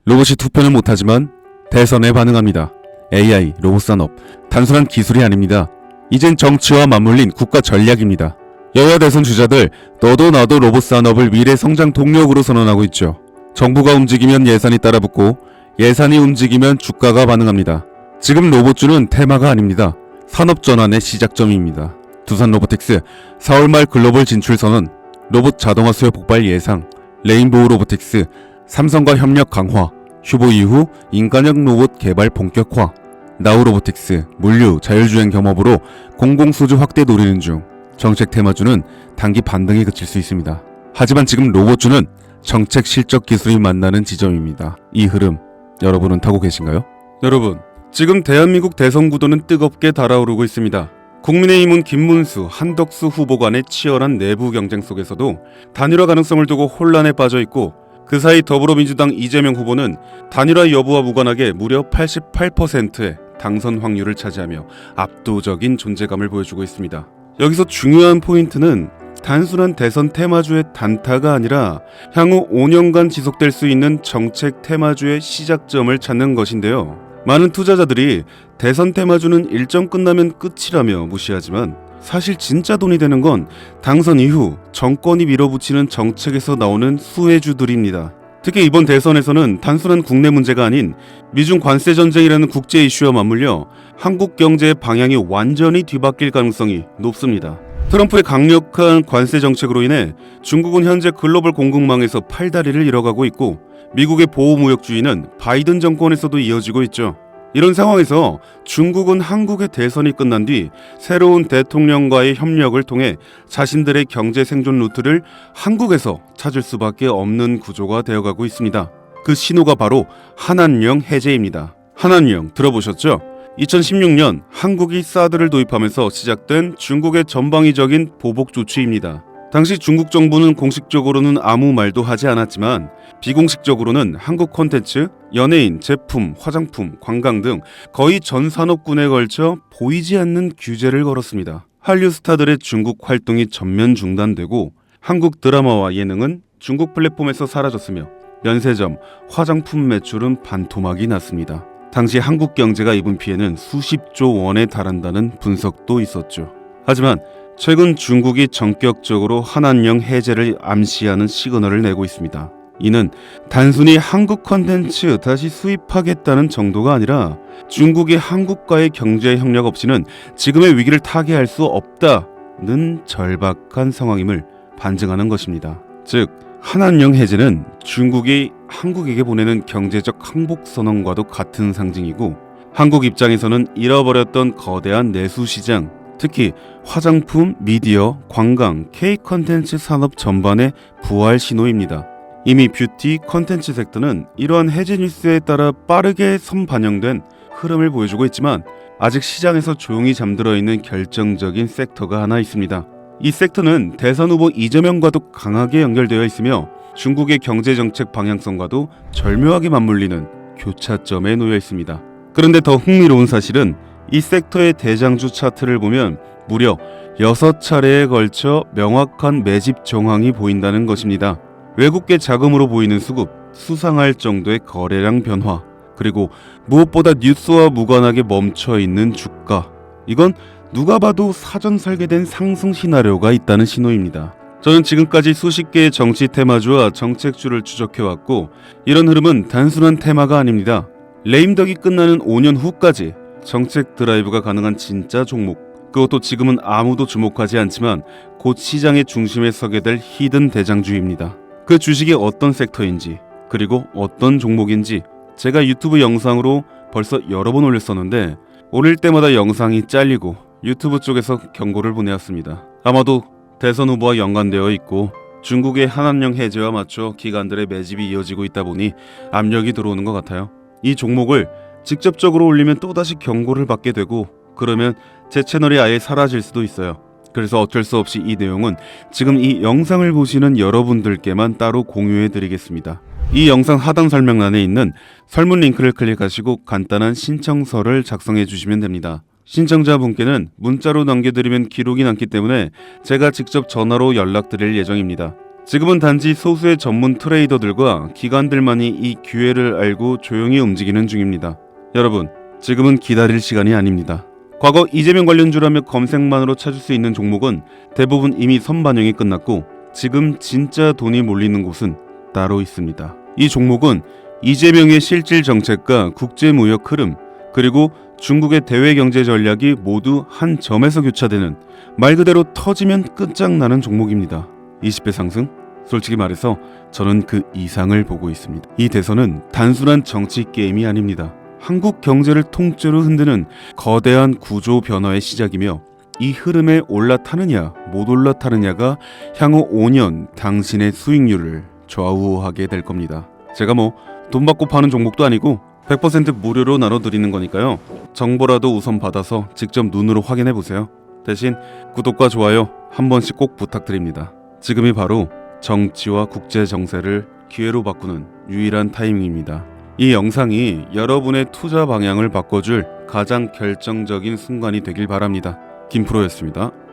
로봇이 투표는 못하지만 대선에 반응합니다. AI, 로봇 산업, 단순한 기술이 아닙니다. 이젠 정치와 맞물린 국가 전략입니다. 여야 대선 주자들 너도 나도 로봇 산업을 미래 성장 동력으로 선언하고 있죠. 정부가 움직이면 예산이 따라붙고 예산이 움직이면 주가가 반응합니다. 지금 로봇주는 테마가 아닙니다. 산업 전환의 시작점입니다. 두산 로보틱스 4월 말 글로벌 진출 선언, 로봇 자동화 수요 폭발 예상, 레인보우 로보틱스 삼성과 협력 강화, 휴보 이후 인간형 로봇 개발 본격화, 나우 로보틱스 물류 자율주행 겸업으로 공공소주 확대 노리는 중. 정책 테마주는 단기 반등에 그칠 수 있습니다. 하지만 지금 로봇주는 정책 실적 기술이 만나는 지점입니다. 이 흐름 여러분은 타고 계신가요? 여러분, 지금 대한민국 대선 구도는 뜨겁게 달아오르고 있습니다. 국민의힘은 김문수, 한덕수 후보 간의 치열한 내부 경쟁 속에서도 단일화 가능성을 두고 혼란에 빠져 있고, 그 사이 더불어민주당 이재명 후보는 단일화 여부와 무관하게 무려 88%의 당선 확률을 차지하며 압도적인 존재감을 보여주고 있습니다. 여기서 중요한 포인트는 단순한 대선 테마주의 단타가 아니라 향후 5년간 지속될 수 있는 정책 테마주의 시작점을 찾는 것인데요. 많은 투자자들이 대선 테마주는 일정 끝나면 끝이라며 무시하지만 사실 진짜 돈이 되는 건 당선 이후 정권이 밀어붙이는 정책에서 나오는 수혜주들입니다. 특히 이번 대선에서는 단순한 국내 문제가 아닌 미중 관세 전쟁이라는 국제 이슈와 맞물려 한국 경제의 방향이 완전히 뒤바뀔 가능성이 높습니다. 트럼프의 강력한 관세 정책으로 인해 중국은 현재 글로벌 공급망에서 팔다리를 잃어가고 있고, 미국의 보호무역주의는 바이든 정권에서도 이어지고 있죠. 이런 상황에서 중국은 한국의 대선이 끝난 뒤 새로운 대통령과의 협력을 통해 자신들의 경제 생존 루트를 한국에서 찾을 수밖에 없는 구조가 되어가고 있습니다. 그 신호가 바로 한한령 해제입니다. 한한령 들어보셨죠? 2016년 한국이 사드를 도입하면서 시작된 중국의 전방위적인 보복 조치입니다. 당시 중국 정부는 공식적으로는 아무 말도 하지 않았지만 비공식적으로는 한국 콘텐츠, 연예인, 제품, 화장품, 관광 등 거의 전 산업군에 걸쳐 보이지 않는 규제를 걸었습니다. 한류 스타들의 중국 활동이 전면 중단되고 한국 드라마와 예능은 중국 플랫폼에서 사라졌으며 면세점, 화장품 매출은 반토막이 났습니다. 당시 한국 경제가 입은 피해는 수십조 원에 달한다는 분석도 있었죠. 하지만 최근 중국이 전격적으로 한한령 해제를 암시하는 시그널을 내고 있습니다. 이는 단순히 한국 컨텐츠 다시 수입하겠다는 정도가 아니라 중국이 한국과의 경제 협력 없이는 지금의 위기를 타개할 수 없다는 절박한 상황임을 반증하는 것입니다. 즉, 한한령 해제는 중국이 한국에게 보내는 경제적 항복 선언과도 같은 상징이고, 한국 입장에서는 잃어버렸던 거대한 내수 시장, 특히 화장품, 미디어, 관광, K-컨텐츠 산업 전반의 부활 신호입니다. 이미 뷰티, 컨텐츠 섹터는 이러한 해제 뉴스에 따라 빠르게 선반영된 흐름을 보여주고 있지만 아직 시장에서 조용히 잠들어 있는 결정적인 섹터가 하나 있습니다. 이 섹터는 대선 후보 이재명과도 강하게 연결되어 있으며 중국의 경제정책 방향성과도 절묘하게 맞물리는 교차점에 놓여 있습니다. 그런데 더 흥미로운 사실은 이 섹터의 대장주 차트를 보면 무려 6차례에 걸쳐 명확한 매집 정황이 보인다는 것입니다. 외국계 자금으로 보이는 수급, 수상할 정도의 거래량 변화, 그리고 무엇보다 뉴스와 무관하게 멈춰있는 주가. 이건 누가 봐도 사전 설계된 상승 시나리오가 있다는 신호입니다. 저는 지금까지 수십 개의 정치 테마주와 정책주를 추적해왔고, 이런 흐름은 단순한 테마가 아닙니다. 레임덕이 끝나는 5년 후까지 정책 드라이브가 가능한 진짜 종목, 그것도 지금은 아무도 주목하지 않지만 곧 시장의 중심에 서게 될 히든 대장주입니다. 그 주식이 어떤 섹터인지, 그리고 어떤 종목인지 제가 유튜브 영상으로 벌써 여러 번 올렸었는데 올릴 때마다 영상이 잘리고 유튜브 쪽에서 경고를 보내왔습니다. 아마도 대선 후보와 연관되어 있고 중국의 한한령 해제와 맞춰 기관들의 매집이 이어지고 있다 보니 압력이 들어오는 것 같아요. 이 종목을 직접적으로 올리면 또다시 경고를 받게 되고, 그러면 제 채널이 아예 사라질 수도 있어요. 그래서 어쩔 수 없이 이 내용은 지금 이 영상을 보시는 여러분들께만 따로 공유해 드리겠습니다. 이 영상 하단 설명란에 있는 설문 링크를 클릭하시고 간단한 신청서를 작성해 주시면 됩니다. 신청자분께는 문자로 남겨드리면 기록이 남기 때문에 제가 직접 전화로 연락드릴 예정입니다. 지금은 단지 소수의 전문 트레이더들과 기관들만이 이 기회를 알고 조용히 움직이는 중입니다. 여러분, 지금은 기다릴 시간이 아닙니다. 과거 이재명 관련주라며 검색만으로 찾을 수 있는 종목은 대부분 이미 선반영이 끝났고 지금 진짜 돈이 몰리는 곳은 따로 있습니다. 이 종목은 이재명의 실질 정책과 국제무역 흐름, 그리고 중국의 대외 경제 전략이 모두 한 점에서 교차되는, 말 그대로 터지면 끝장나는 종목입니다. 20배 상승? 솔직히 말해서 저는 그 이상을 보고 있습니다. 이 대선은 단순한 정치 게임이 아닙니다. 한국 경제를 통째로 흔드는 거대한 구조 변화의 시작이며 이 흐름에 올라타느냐 못 올라타느냐가 향후 5년 당신의 수익률을 좌우하게 될 겁니다. 제가 돈 받고 파는 종목도 아니고 100% 무료로 나눠드리는 거니까요. 정보라도 우선 받아서 직접 눈으로 확인해보세요. 대신 구독과 좋아요 한 번씩 꼭 부탁드립니다. 지금이 바로 정치와 국제 정세를 기회로 바꾸는 유일한 타이밍입니다. 이 영상이 여러분의 투자 방향을 바꿔줄 가장 결정적인 순간이 되길 바랍니다. 김프로였습니다.